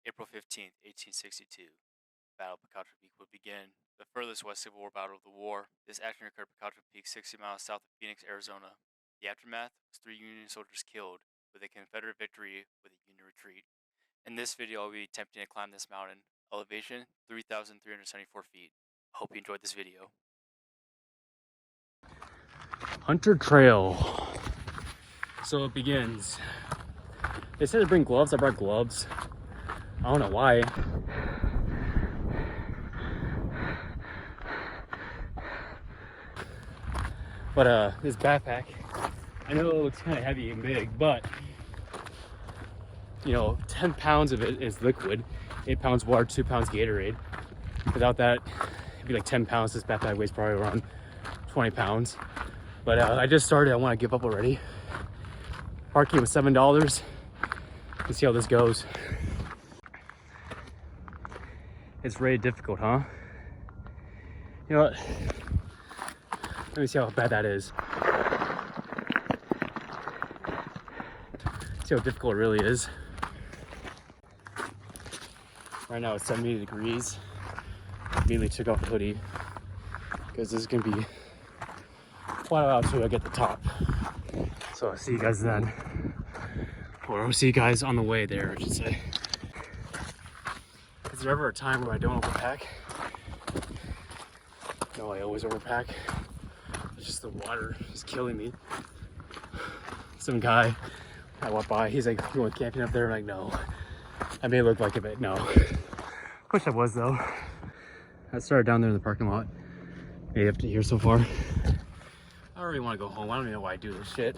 April 15th, 1862. Battle of Picacho Peak would begin. The furthest west Civil War battle of the war. This action occurred at Picacho Peak, 60 miles south of Phoenix, Arizona. The aftermath was 3 Union soldiers killed, with a Confederate victory with a Union retreat. In this video, I'll be attempting to climb this mountain. Elevation, 3,374 feet. Hope you enjoyed this video. Hunter Trail. So it begins. They said to bring gloves. I brought gloves. I don't know why. But this backpack, I know it looks kind of heavy and big, but you know, 10 pounds of it is liquid, 8 pounds water, 2 pounds Gatorade. Without that, it'd be like 10 pounds. This backpack weighs probably around 20 pounds. But I just started. I want to give up already. Parking was $7. Let's see how this goes. It's really difficult, huh? You know what? Let me see how bad that is. See how difficult it really is. Right now it's 70 degrees. Immediately took off the hoodie because this is gonna be quite a while until I get to the top. So I'll see you guys then. Or I'll see you guys on the way there, I should say. Is there ever a time where I don't overpack? No, I always overpack. It's just the water is killing me. Some guy I walked by, he's like, "You want camping up there?" I'm like, no. I may look like it, but no. Wish I was though. I started down there in the parking lot. Made it up to here so far. I don't really want to go home. I don't even know why I do this shit.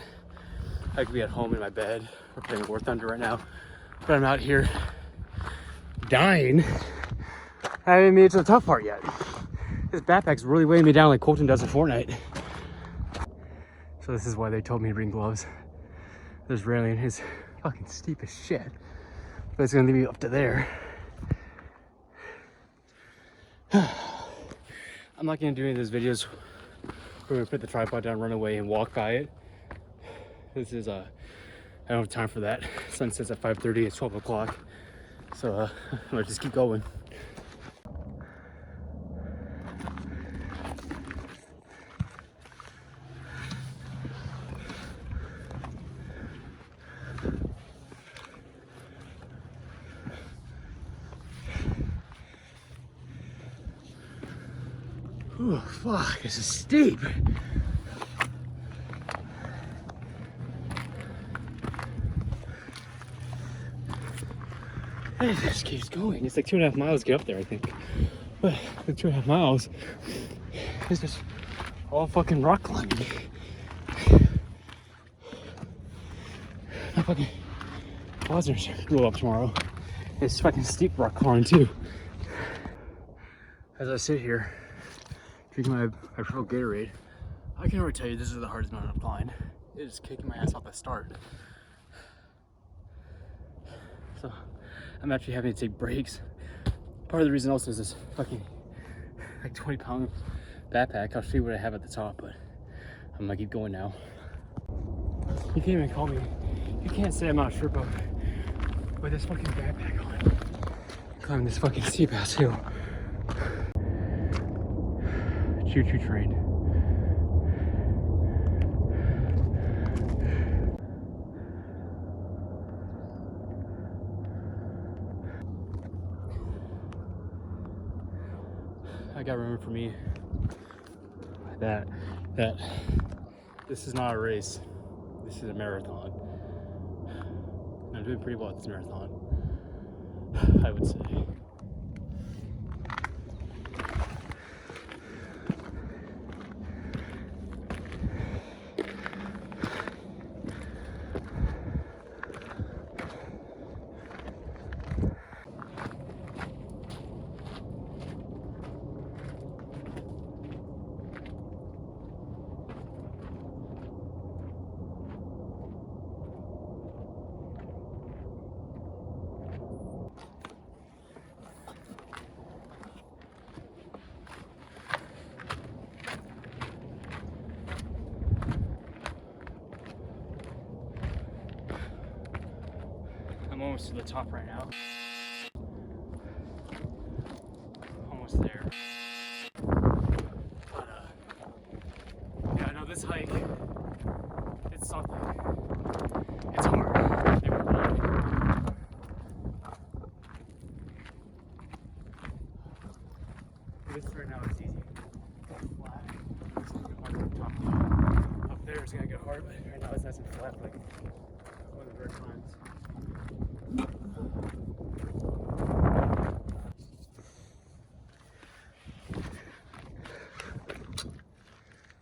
I could be at home in my bed or playing War Thunder right now, but I'm out here dying. I haven't made it to the tough part yet. This backpack's really weighing me down like Colton does in Fortnite. So this is why they told me to bring gloves. This railing is fucking steep as shit, but it's gonna lead me up to there. I'm not gonna do any of those videos where we put the tripod down, run away, and walk by it. This is I don't have time for that. Sun sets at 5:30. It's 12 o'clock. So I'm gonna just keep going. Oh fuck, this is steep. It just keeps going. It's like 2.5 miles to get up there, I think. But the 2.5 miles is just all fucking rock climbing. My fucking quads are go up tomorrow. It's fucking steep rock climbing too. As I sit here, drinking my purple Gatorade, I can already tell you this is the hardest mountain I've climbed. It is kicking my ass off the start. So I'm actually having to take breaks. Part of the reason also is this fucking like 20-pound backpack. I'll show you what I have at the top, but I'm gonna keep going now. You can't even call me. You can't say I'm not a Sherpa with this fucking backpack on. Climbing this fucking steep ass hill. Choo-choo train. I gotta remember for me that this is not a race. This is a marathon. And I'm doing pretty well at this marathon, I would say. I'm almost to the top right now. almost there. But yeah, no, this hike, it's something. It's hard. They were not. This right now it's easy. Flat. It's gonna get hard from top down. Up there it's gonna get hard, but right now it's nice and flat, like one of the bird climbs.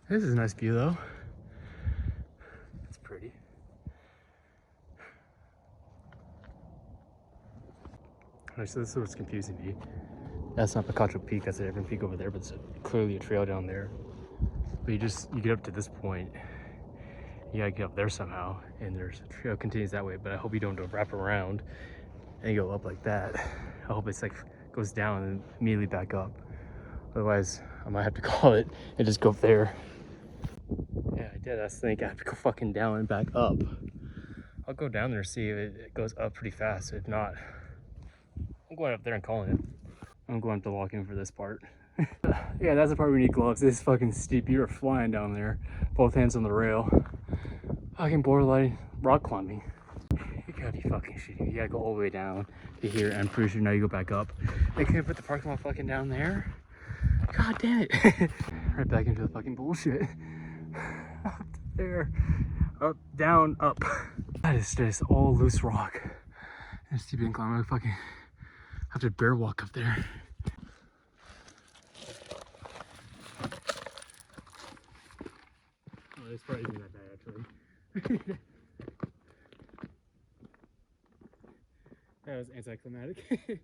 This is a nice view though. It's pretty. Alright, so this is what's confusing me. That's not Picacho Peak, that's a different peak over there, but it's clearly a trail down there. But you get up to this point, you gotta get up there somehow, and there's a trail continues that way, but I hope you don't wrap around and go up like that. I hope it's like goes down and immediately back up. Otherwise, I might have to call it and just go up there. Yeah, I did. I think I have to go fucking down and back up. I'll go down there and see if it goes up pretty fast. If not, I'm going up there and calling it. I'm going to walk in for this part. Yeah, that's the part we need gloves. This is fucking steep. You're flying down there. Both hands on the rail. Fucking borderline rock climbing. You gotta be fucking shitty. You gotta go all the way down to here. And I'm pretty sure now you go back up. They could put the parking lot fucking down there. God damn it. Right back into the fucking bullshit. Up there. Up, down, up. That is just all loose rock. And steep incline. I fucking have to bear walk up there. Oh, this part isn't that bad actually. That was anticlimactic.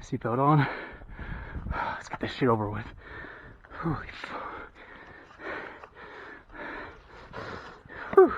Seatbelt on. Let's get this shit over with. Holy fuck. Whew.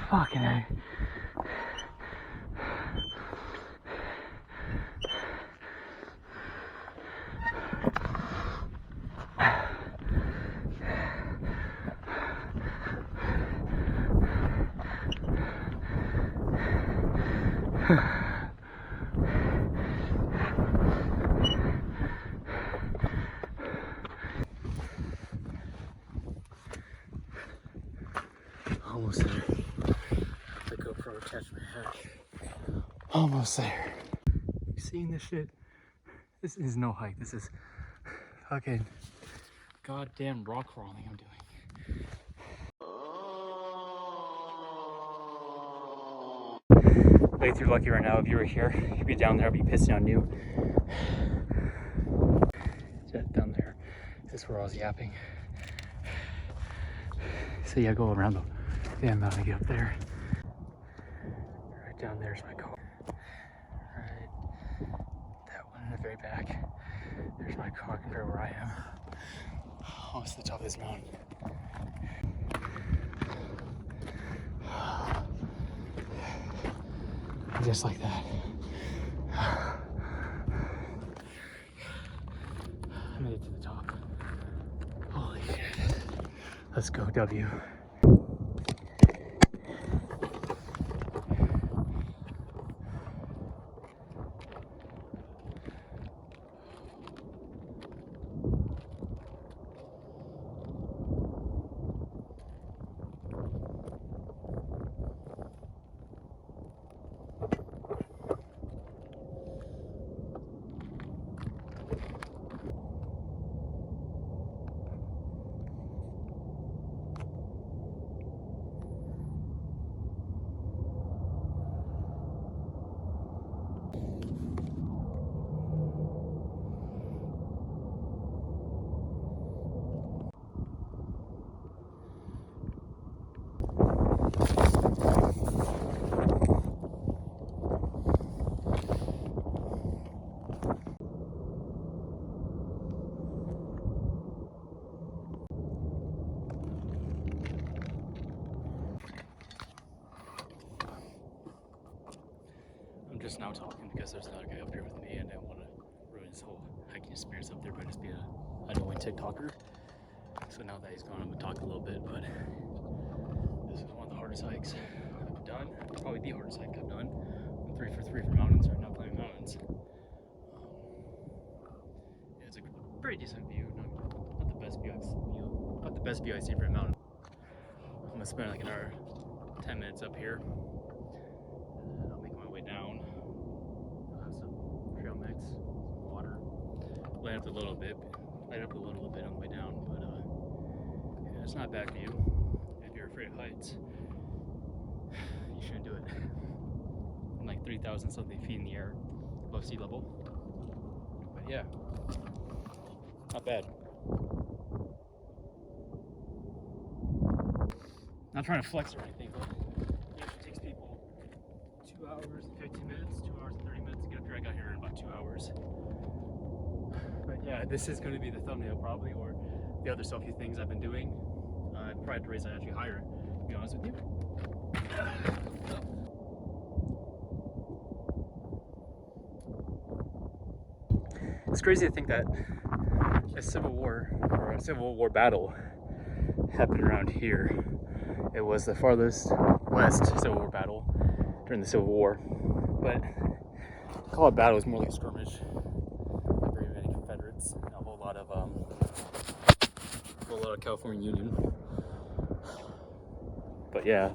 Fucking A. Almost there. The GoPro attached my head. Almost there. You seeing this shit? This is no hike. This is fucking goddamn rock crawling I'm doing. Laith, you're lucky right now. If you were here, you'd be down there. I'd be pissing on you. Down there. This is where I was yapping. So yeah, go around the damn mountain to get up there. Right down there's my car. Right, that one in the very back. There's my car compared to where I am. Almost to the top of this mountain. Just like that. I made it to the top. Holy shit. Let's go, W. I'm just now talking because there's another guy up here with me, and I don't want to ruin his whole hiking experience up there by just being a annoying TikToker. So now that he's gone, I'm gonna talk a little bit, but this is one of the hardest hikes I've done. Probably the hardest hike I've done. I'm 3 for 3 for mountains right now, climbing mountains. Yeah, it's a pretty decent view. Not the best view not the best view I've seen for a mountain. I'm gonna spend like another 10 minutes up here. And I'll make my way down. Some trail mix, some water. Light up a little bit on the way down, but yeah, it's not a bad view. If you're afraid of heights, you shouldn't do it. I'm like 3,000 something feet in the air above sea level. But yeah, not bad. Not trying to flex or anything, but it usually takes people 2 hours and 15 minutes, 2 hours and 30 minutes to get up here. I got here in about 2 hours. But yeah, this is going to be the thumbnail probably, or the other selfie things I've been doing. I probably had to raise that actually higher, to be honest with you. It's crazy to think that a civil war battle happened around here. It was the farthest west Civil War battle during the Civil War, but call it battle is more like a skirmish. Not very many Confederates, and a whole lot of California Union. But yeah,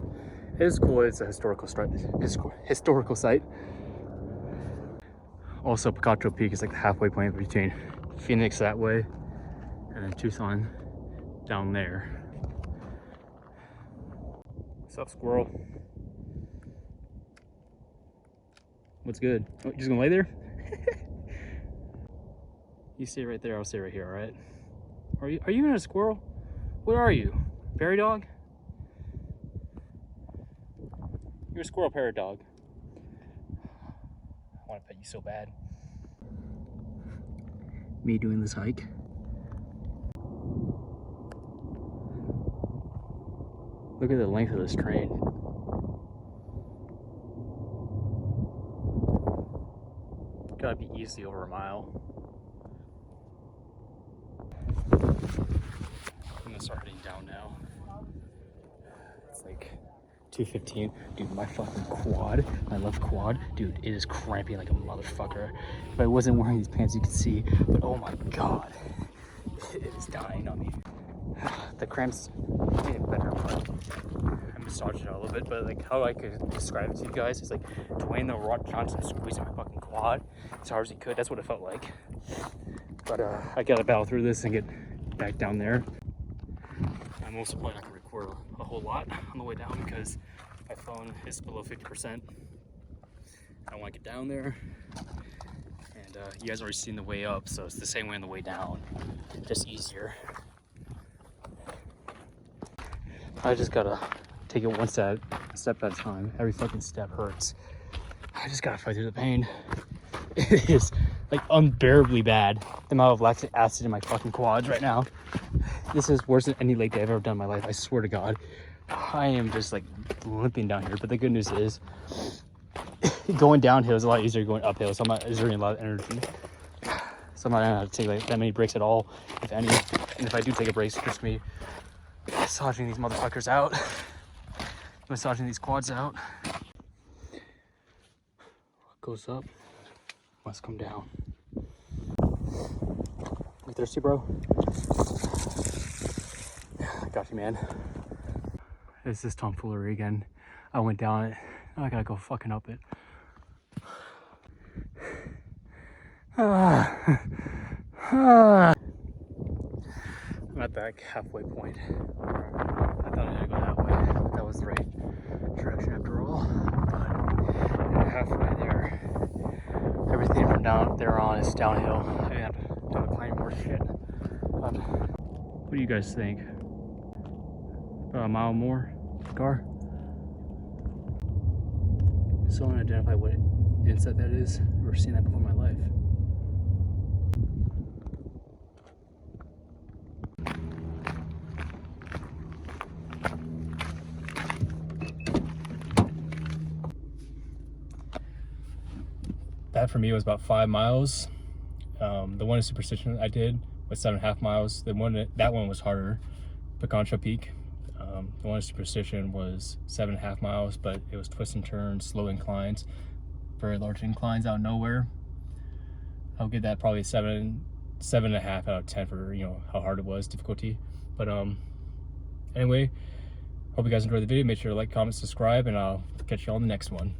it is cool. It's a historical site. Also, Picacho Peak is like the halfway point between Phoenix that way and then Tucson down there. What's up, squirrel? What's good? Oh, you just gonna lay there? You stay right there, I'll stay right here, alright? Are you even a squirrel? What are you? Prairie dog? You're a squirrel parrot dog. I want to pet you so bad. Me doing this hike. Look at the length of this train. Gotta be easily over a mile. I'm gonna start heading down now. It's like 2:15. Dude, my fucking quad, my left quad, dude, it is cramping like a motherfucker. If I wasn't wearing these pants, you could see, but oh my god, it is dying on me. The cramps made it better, but I massaged it out a little bit, but like how I could describe it to you guys is like Dwayne The Rock Johnson squeezing my fucking quad as hard as he could. That's what it felt like. But I gotta battle through this and get back down there. I'm also probably not gonna record a whole lot on the way down because my phone is below 50%. I don't want to get down there, and you guys already seen the way up, so it's the same way on the way down, just easier. I just gotta take it one step at a time. Every fucking step hurts. I just gotta fight through the pain. It is like unbearably bad, the amount of lactic acid in my fucking quads right now. This is worse than any lake day I've ever done in my life, I swear to God. I am just like limping down here, but the good news is going downhill is a lot easier than going uphill, so I'm not exerting a lot of energy. So I'm not gonna have to take like that many breaks at all, if any. And if I do take a break, it's just me massaging these motherfuckers out, massaging these quads out. What goes up must come down. You thirsty, bro? I got you, man. It's this tomfoolery again. I went down it. Now I gotta go fucking up it. I'm at that halfway point. I thought I had to go that way, but that was the right direction after all. But halfway there, everything from down there on is downhill. I have to climb more shit. But what do you guys think? About a mile more car? So I want to identify what insect that is. I've never seen that before in my life. That for me was about 5 miles. The one in Superstition I did was 7.5 miles. That one was harder, Picacho Peak. The one in Superstition was 7.5 miles, but it was twists and turns, slow inclines, very large inclines out of nowhere. I'll give that probably 7.5 out of 10 for how hard it was, difficulty. But anyway, hope you guys enjoyed the video. Make sure to like, comment, subscribe, and I'll catch you all in the next one.